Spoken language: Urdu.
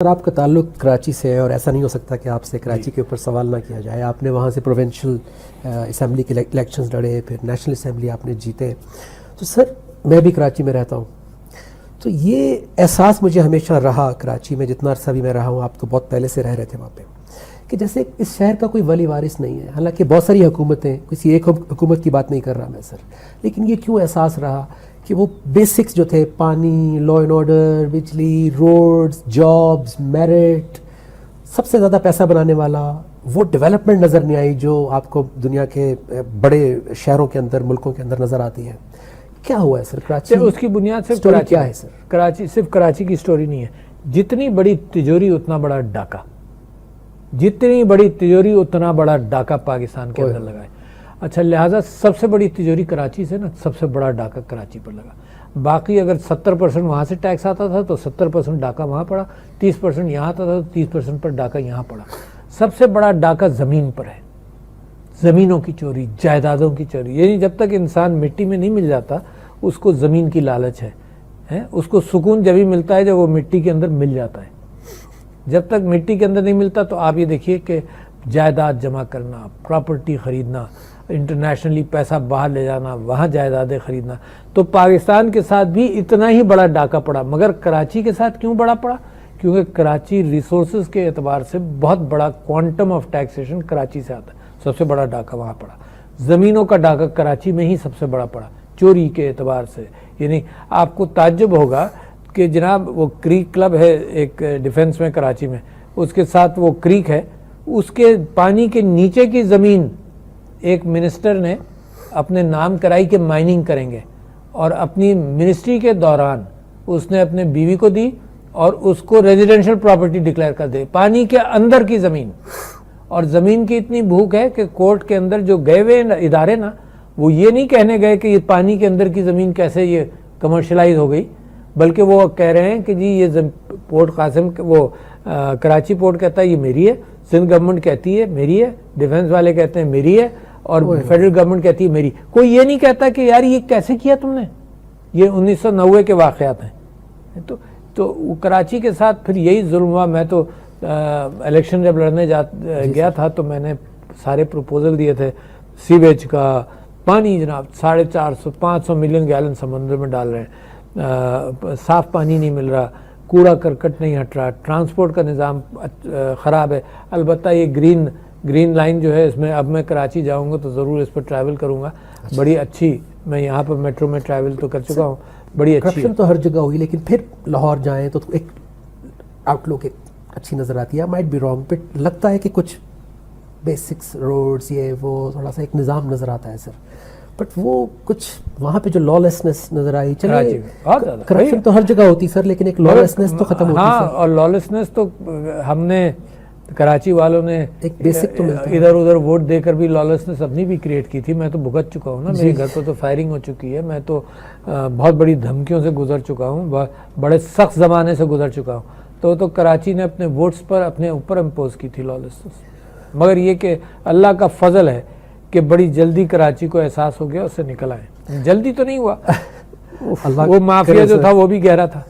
سر آپ کا تعلق کراچی سے ہے اور ایسا نہیں ہو سکتا کہ آپ سے کراچی کے اوپر سوال نہ کیا جائے. آپ نے وہاں سے پروونشل اسمبلی کے الیکشنز لڑے, پھر نیشنل اسمبلی آپ نے جیتے. تو سر میں بھی کراچی میں رہتا ہوں, تو یہ احساس مجھے ہمیشہ رہا کراچی میں, جتنا عرصہ بھی میں رہا ہوں, آپ تو بہت پہلے سے رہ رہے تھے وہاں پہ, کہ جیسے اس شہر کا کوئی ولی وارث نہیں ہے. حالانکہ بہت ساری حکومتیں, کسی ایک حکومت کی بات نہیں کر رہا میں سر, لیکن یہ کیوں احساس رہا کہ وہ بیسکس جو تھے, پانی, لا اینڈ آرڈر, بجلی, روڈز, جابز, میرٹ, سب سے زیادہ پیسہ بنانے والا, وہ ڈیولپمنٹ نظر نہیں آئی جو آپ کو دنیا کے بڑے شہروں کے اندر, ملکوں کے اندر نظر آتی ہے. کیا ہوا ہے سر کراچی؟ اس کی بنیاد صرف کراچی کیا ہے سر؟ کراچی صرف کراچی کی سٹوری نہیں ہے. جتنی بڑی تجوری اتنا بڑا ڈاکہ, جتنی بڑی تجوری اتنا بڑا ڈاکہ پاکستان کے اندر لگا ہے. اچھا, لہٰذا سب سے بڑی تجوری کراچی سے نا, سب سے بڑا ڈاکہ کراچی پر لگا. باقی اگر 70% وہاں سے ٹیکس آتا تھا تو 70% ڈاکہ وہاں پڑا, 30% یہاں آتا تھا تو 30% پر ڈاکہ یہاں پڑا. سب سے بڑا ڈاکہ زمین پر ہے, زمینوں کی چوری, جائیدادوں کی چوری. یعنی جب تک انسان مٹی میں نہیں مل جاتا اس کو زمین کی لالچ ہے. اس کو سکون جبھی ملتا ہے جب وہ مٹی کے اندر مل جاتا ہے. جب تک مٹی کے اندر نہیں ملتا تو آپ یہ دیکھیے کہ جائیداد جمع کرنا, پراپرٹی خریدنا, انٹرنیشنلی پیسہ باہر لے جانا, وہاں جائیدادیں خریدنا. تو پاکستان کے ساتھ بھی اتنا ہی بڑا ڈاکہ پڑا, مگر کراچی کے ساتھ کیوں بڑا پڑا؟ کیونکہ کراچی ریسورسز کے اعتبار سے بہت بڑا کوانٹم آف ٹیکسیشن کراچی سے آتا ہے. سب سے بڑا ڈاکہ وہاں پڑا. زمینوں کا ڈاکہ کراچی میں ہی سب سے بڑا پڑا چوری کے اعتبار سے. یعنی آپ کو تعجب ہوگا کہ جناب وہ کریک کلب ہے ایک ڈیفنس میں کراچی میں, اس کے ساتھ وہ کریک ہے, اس کے پانی کے نیچے کی زمین ایک منسٹر نے اپنے نام کرائی کہ مائننگ کریں گے, اور اپنی منسٹری کے دوران اس نے اپنے بیوی کو دی اور اس کو ریزیڈینشل پراپرٹی ڈکلیئر کر دے, پانی کے اندر کی زمین. اور زمین کی اتنی بھوک ہے کہ کورٹ کے اندر جو گئے ہوئے ادارے نا, وہ یہ نہیں کہنے گئے کہ یہ پانی کے اندر کی زمین کیسے یہ کمرشلائز ہو گئی, بلکہ وہ کہہ رہے ہیں کہ جی یہ پورٹ قاسم, وہ کراچی پورٹ کہتا ہے یہ میری ہے, سندھ گورنمنٹ کہتی ہے میری ہے, ڈیفنس والے کہتے ہیں میری ہے, اور فیڈرل گورنمنٹ کہتی ہے میری. کوئی یہ نہیں کہتا کہ یار یہ کیسے کیا تم نے. یہ 1990 کے واقعات ہیں. تو کراچی کے ساتھ پھر یہی ظلم ہوا. میں تو الیکشن جب لڑنے گیا تھا تو میں نے سارے پروپوزل دیے تھے, سیویج کا, پانی جناب 450-500 ملین گیلن سمندر میں ڈال رہے ہیں, صاف پانی نہیں مل رہا, کوڑا کرکٹ نہیں ہٹ رہا, ٹرانسپورٹ کا نظام خراب ہے. البتہ یہ گرین لائن جو ہے, اس میں اب میں کراچی جاؤں گا تو ضرور اس پر ٹریول کروں گا. بڑی اچھی, میں یہاں پر میٹرو میں ٹریول تو کر چکا ہوں, بڑی اچھی. کرپشن تو ہر جگہ ہوئی, لیکن پھر لاہور جائیں تو ایک آؤٹ لک اچھی نظر آتی ہے. مائٹ بی رانگ, بٹ لگتا ہے کہ کچھ بیسکس روڈز یہ وہ تھوڑا سا ایک نظام نظر آتا ہے سر. بٹ وہ کچھ وہاں پہ جو لا لیسنس نظر آئی, چلیے کرپشن تو ہر جگہ ہوتی سر, لیکن ایک لا لیسنس تو ختم ہوتی. ہاں, اور لا لیسنس تو ہم نے کراچی والوں نے ایک بیسک تو ادھر ادھر ووٹ دے کر بھی لا لیسنس اپنی بھی کریٹ کی تھی. میں تو بھگت چکا ہوں نا, میرے گھر پہ تو فائرنگ ہو چکی ہے, میں تو بہت بڑی دھمکیوں سے گزر چکا ہوں, بڑے سخت زمانے سے گزر چکا ہوں. تو کراچی نے اپنے ووٹس پر اپنے اوپر امپوز کی تھی لا لیسنس. مگر یہ کہ اللہ کا فضل ہے کہ بڑی جلدی کراچی کو احساس ہو گیا, اس سے نکل آئے. جلدی تو نہیں ہوا, وہ مافیا جو تھا وہ بھی گہرا تھا.